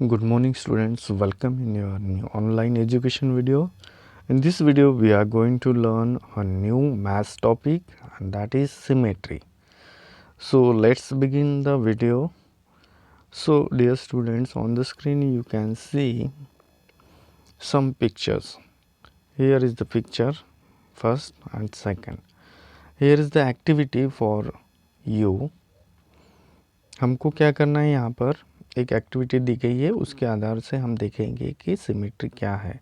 Good morning students, welcome in your new online education video. In this video we are going to learn a new math topic, and that is symmetry. So let's begin the video. So dear students, on the screen you can see some pictures. Here is the picture first and second. Here is the activity for you. हमको क्या करना है, यहाँ पर एक activity दी गई है, उसके आधार से हम देखेंगे कि सिमेट्री क्या है।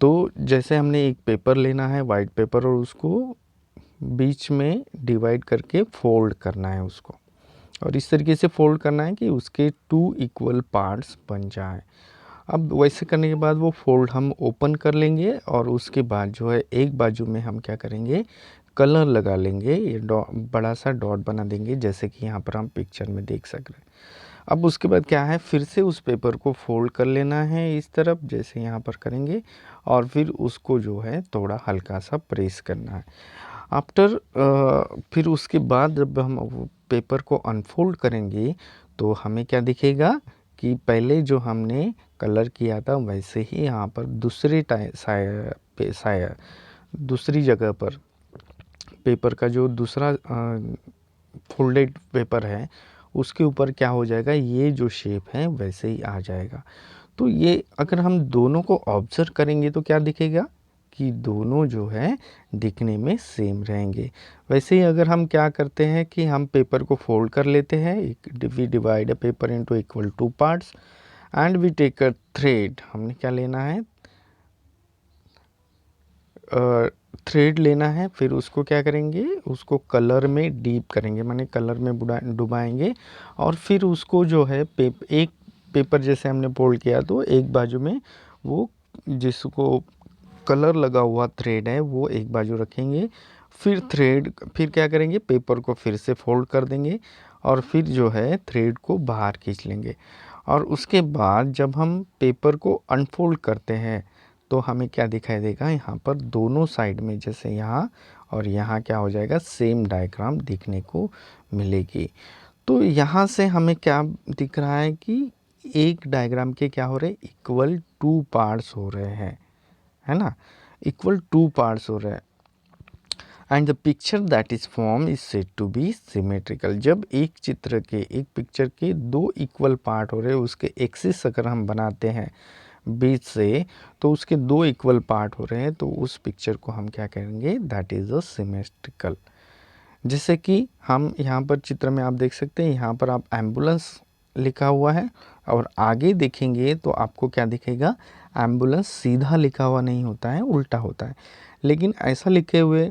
तो जैसे हमने एक पेपर लेना है, वाइट पेपर, और उसको बीच में डिवाइड करके फोल्ड करना है उसको, और इस तरीके से फोल्ड करना है कि उसके 2 इक्वल पार्ट्स बन जाए। अब वैसे करने के बाद वो फोल्ड हम ओपन कर लेंगे, और उसके बाद जो है एक बाजू में हम क्या करेंगे, कलर लगा लेंगे, ये बड़ा सा डॉट बना देंगे, जैसे कि यहाँ पर हम पिक्चर में देख सक रहे हैं। अब उसके बाद क्या है, फिर से उस पेपर को फोल्ड कर लेना है इस तरफ, जैसे यहाँ पर करेंगे, और फिर उसको जो है थोड़ा हल्का सा प्रेस करना है। आफ्टर फिर उसके बाद जब हम वो पेपर को अनफोल्ड करेंगे तो हमें क्या दिखेगा कि पहले जो हमने कलर किया था वैसे ही यहाँ पर दूसरी जगह पर पेपर का जो दूसरा फोल्डेड पेपर है उसके ऊपर क्या हो जाएगा, ये जो शेप है वैसे ही आ जाएगा। तो ये अगर हम दोनों को ऑब्जर्व करेंगे तो क्या दिखेगा कि दोनों जो है दिखने में सेम रहेंगे। वैसे ही अगर हम क्या करते हैं कि हम पेपर को फोल्ड कर लेते हैं, we divide a paper into equal 2 parts and we take a thread. हमने क्या लेना है, थ्रेड लेना है, फिर उसको क्या करेंगे, उसको कलर में डीप करेंगे, माने कलर में डुबाएंगे, और फिर उसको जो है एक पेपर जैसे हमने फोल्ड किया तो एक बाजू में वो जिसको कलर लगा हुआ थ्रेड है वो एक बाजू रखेंगे, फिर क्या करेंगे, पेपर को फिर से फोल्ड कर देंगे, और फिर जो है थ्रेड को बाहर खींच लेंगे। और उसके बाद जब हम पेपर को अनफोल्ड करते हैं तो हमें क्या दिखाई देगा, यहाँ पर दोनों साइड में जैसे यहाँ और यहाँ क्या हो जाएगा, सेम डायग्राम दिखने को मिलेगी। तो यहाँ से हमें क्या दिख रहा है कि एक डायग्राम के क्या हो रहे हैं, इक्वल 2 पार्ट्स हो रहे हैं, है ना, इक्वल 2 पार्ट्स हो रहे हैं। And the picture that is form is said to be symmetrical. जब एक पिक्चर के 2 इक्वल पार्ट हो रहे हैं, उसके एक्सिस अगर हम बनाते हैं बीच से, तो उसके 2 इक्वल पार्ट हो रहे हैं, तो उस पिक्चर को हम क्या करेंगे, दैट इज अ सिमेट्रिकल। जैसे कि हम यहाँ पर चित्र में आप देख सकते हैं, यहाँ पर आप एम्बुलेंस लिखा हुआ है, और आगे देखेंगे तो आपको क्या दिखेगा, एम्बुलेंस सीधा लिखा हुआ नहीं होता है, उल्टा होता है। लेकिन ऐसा लिखे हुए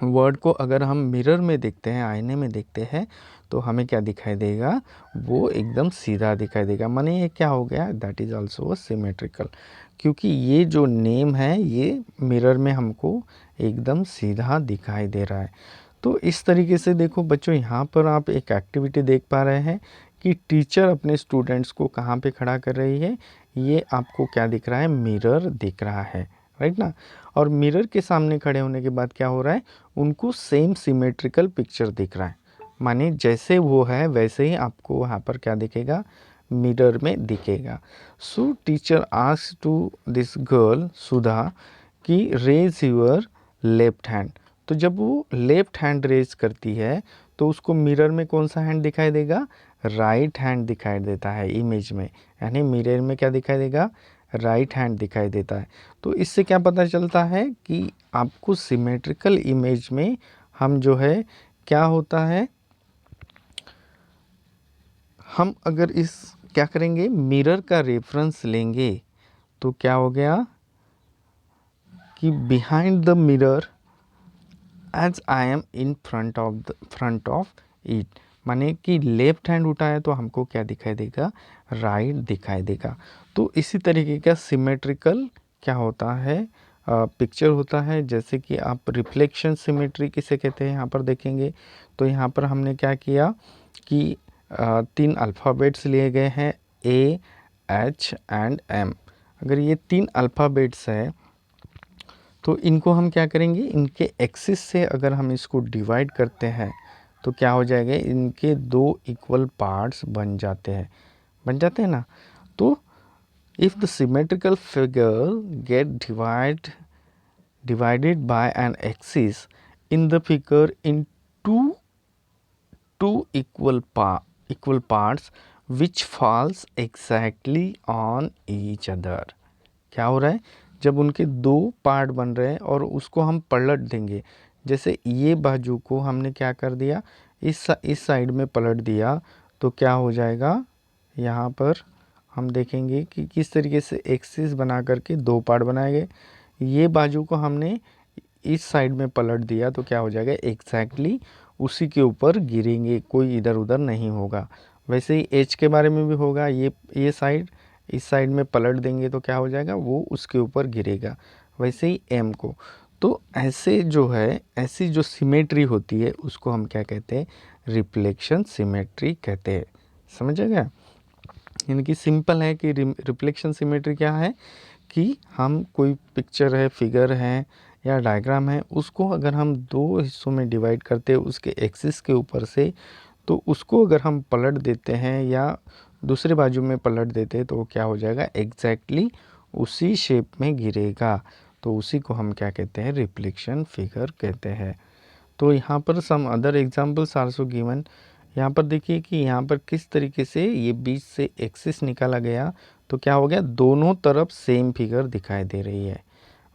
वर्ड को अगर हम मिरर में देखते हैं, आईने में देखते हैं, तो हमें क्या दिखाई देगा, वो एकदम सीधा दिखाई देगा। माने ये क्या हो गया, that is also a symmetrical, क्योंकि ये जो नेम है ये मिरर में हमको एकदम सीधा दिखाई दे रहा है। तो इस तरीके से देखो बच्चों, यहाँ पर आप एक एक्टिविटी देख पा रहे हैं कि टीचर अपने स्टूडेंट्स को कहाँ पे खड़ा कर रही है, ये आपको क्या दिख रहा है, मिरर दिख रहा है, राइट ना। और मिरर के सामने खड़े होने के बाद क्या हो रहा है, उनको सेम सिमेट्रिकल पिक्चर दिख रहा है, माने जैसे वो है वैसे ही आपको वहाँ पर क्या दिखेगा, मिरर में दिखेगा। So teacher asked to this girl Sudha कि रेज योर लेफ्ट हैंड। तो जब वो लेफ्ट हैंड रेज करती है तो उसको मिरर में कौन सा हैंड दिखाई देगा, राइट हैंड दिखाई देता है इमेज में, यानी मिरर में क्या दिखाई देगा, राइट हैंड दिखाई देता है। तो इससे क्या पता चलता है कि आपको सिमेट्रिकल इमेज में हम जो है क्या होता है, हम अगर इस क्या करेंगे, मिरर का रेफरेंस लेंगे तो क्या हो गया कि behind the mirror as I am in front of it, माने कि लेफ्ट हैंड उठाए तो हमको क्या दिखाई देगा, राइट दिखाई देगा। तो इसी तरीके का सिमेट्रिकल क्या होता है, पिक्चर होता है। जैसे कि आप रिफ्लेक्शन सिमेट्री किसे कहते हैं यहाँ पर देखेंगे, तो यहाँ पर हमने क्या किया कि 3 अल्फ़ाबेट्स लिए गए हैं, ए, एच एंड एम। अगर ये 3 अल्फ़ाबेट्स है तो इनको हम क्या करेंगे, इनके एक्सिस से अगर हम इसको डिवाइड करते हैं तो क्या हो जाएगा, इनके 2 इक्वल पार्ट्स बन जाते हैं ना। तो if the symmetrical figure get divided by an axis in the figure in two equal parts which falls exactly on each other। क्या हो रहा है, जब उनके दो पार्ट बन रहे हैं और उसको हम पलट देंगे, जैसे ये बाजू को हमने क्या कर दिया, इस साइड में पलट दिया, तो क्या हो जाएगा, यहाँ पर हम देखेंगे कि किस तरीके से एक्सिस बना करके दो पार्ट बनाए गए। ये बाजू को हमने इस साइड में पलट दिया तो क्या हो जाएगा, एग्जैक्टली उसी के ऊपर गिरेंगे, कोई इधर उधर नहीं होगा। वैसे ही एच के बारे में भी होगा, ये साइड इस साइड में पलट देंगे तो क्या हो जाएगा, वो उसके ऊपर गिरेगा। वैसे ही एम को, तो ऐसे जो है, ऐसी जो सिमेट्री होती है उसको हम क्या कहते हैं, रिफ्लेक्शन सिमेट्री कहते हैं। समझेगा, यानी कि सिंपल है कि रिफ्लेक्शन सिमेट्री क्या है कि हम कोई पिक्चर है, फिगर है या डायग्राम है, उसको अगर हम दो हिस्सों में डिवाइड करते हैं उसके एक्सिस के ऊपर से, तो उसको अगर हम पलट देते हैं या दूसरे बाजू में पलट देते हैं तो क्या हो जाएगा, एग्जैक्टली उसी शेप में गिरेगा। तो उसी को हम क्या कहते हैं, रिफ्लेक्शन फिगर कहते हैं। तो यहाँ पर some other examples also given. यहाँ पर देखिए कि यहाँ पर किस तरीके से ये बीच से एक्सिस निकाला गया, तो क्या हो गया, दोनों तरफ सेम फिगर दिखाई दे रही है।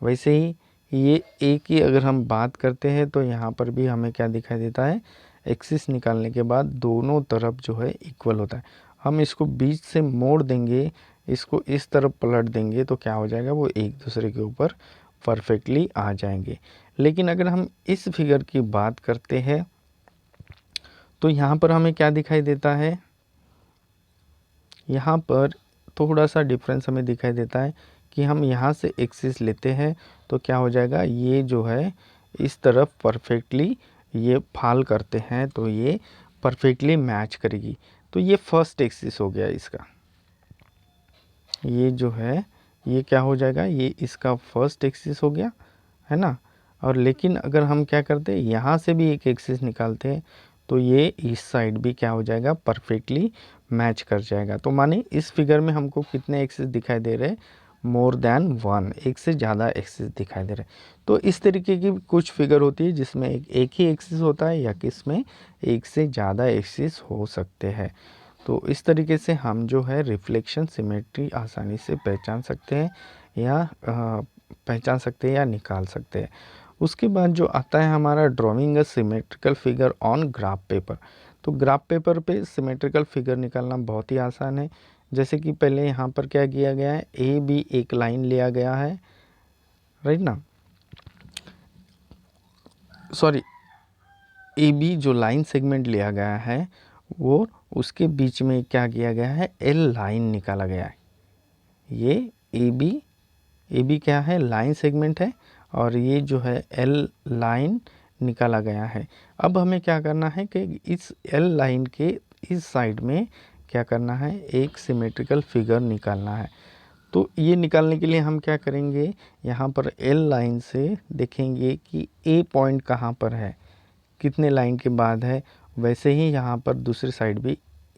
वैसे ही ये ए की अगर हम बात करते हैं तो यहाँ पर भी हमें क्या दिखाई देता है, एक्सिस निकालने के बाद दोनों तरफ जो है इक्वल होता है। हम इसको बीच से मोड़ देंगे, इसको इस तरफ पलट देंगे तो क्या हो जाएगा, वो एक दूसरे के ऊपर परफेक्टली आ जाएंगे। लेकिन अगर हम इस फिगर की बात करते हैं तो यहाँ पर हमें क्या दिखाई देता है, यहाँ पर थोड़ा सा डिफरेंस हमें दिखाई देता है कि हम यहाँ से एक्सिस लेते हैं तो क्या हो जाएगा, ये जो है इस तरफ परफेक्टली ये फाल करते हैं तो ये परफेक्टली मैच करेगी। तो ये फर्स्ट एक्सिस हो गया इसका, ये जो है ये क्या हो जाएगा, ये इसका फर्स्ट एक्सिस हो गया, है ना। और लेकिन अगर हम क्या करते हैं, यहाँ से भी एक एक्सिस निकालते हैं तो ये इस साइड भी क्या हो जाएगा, परफेक्टली मैच कर जाएगा। तो माने इस फिगर में हमको कितने एक्सिस दिखाई दे रहे हैं, मोर देन वन, एक से ज़्यादा एक्सिस दिखाई दे रहे हैं। तो इस तरीके की कुछ फिगर होती है जिसमें एक ही एक्सिस होता है या किसमें एक से ज़्यादा एक्सिस हो सकते हैं। तो इस तरीके से हम जो है रिफ्लेक्शन सिमेट्री आसानी से पहचान सकते हैं या निकाल सकते हैं। उसके बाद जो आता है हमारा drawing a symmetrical figure on graph paper. तो ग्राफ पेपर पे सिमेट्रिकल फिगर निकालना बहुत ही आसान है। जैसे कि पहले यहाँ पर क्या किया गया है, ए बी एक लाइन लिया गया है, राइट ना, सॉरी, ए बी जो लाइन सेगमेंट लिया गया है वो उसके बीच में क्या किया गया है, एल लाइन निकाला गया है। ये ए बी क्या है, लाइन सेगमेंट है, और ये जो है एल लाइन निकाला गया है। अब हमें क्या करना है कि इस एल लाइन के इस साइड में क्या करना है, एक सिमेट्रिकल फिगर निकालना है। तो ये निकालने के लिए हम क्या करेंगे, यहाँ पर एल लाइन से देखेंगे कि ए पॉइंट कहाँ पर है, कितने लाइन के बाद है। वैसे ही यहाँ पर दूसरी साइड भी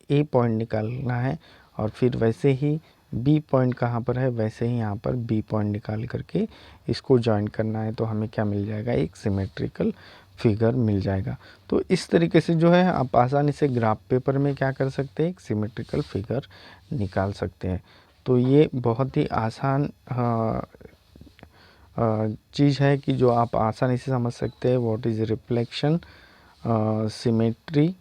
ए पॉइंट निकालना है, और फिर वैसे ही बी पॉइंट कहाँ पर है, वैसे ही यहाँ पर बी पॉइंट निकाल करके इसको जॉइन करना है। तो हमें क्या मिल जाएगा, एक सिमेट्रिकल फिगर मिल जाएगा। तो इस तरीके से जो है आप आसानी से ग्राफ पेपर में क्या कर सकते हैं, एक सिमेट्रिकल फिगर निकाल सकते हैं। तो ये बहुत ही आसान चीज़ है कि जो आप आसानी से समझ सकते हैं, व्हाट इज़ रिफ्लेक्शन सिमेट्री।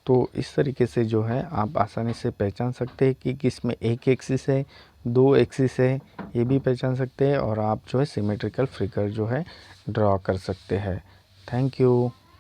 तो इस तरीके से जो है आप आसानी से पहचान सकते हैं कि किसमें एक एक्सिस है, दो एक्सिस है, ये भी पहचान सकते हैं, और आप जो है सिमेट्रिकल फिगर जो है ड्रॉ कर सकते हैं। Thank you.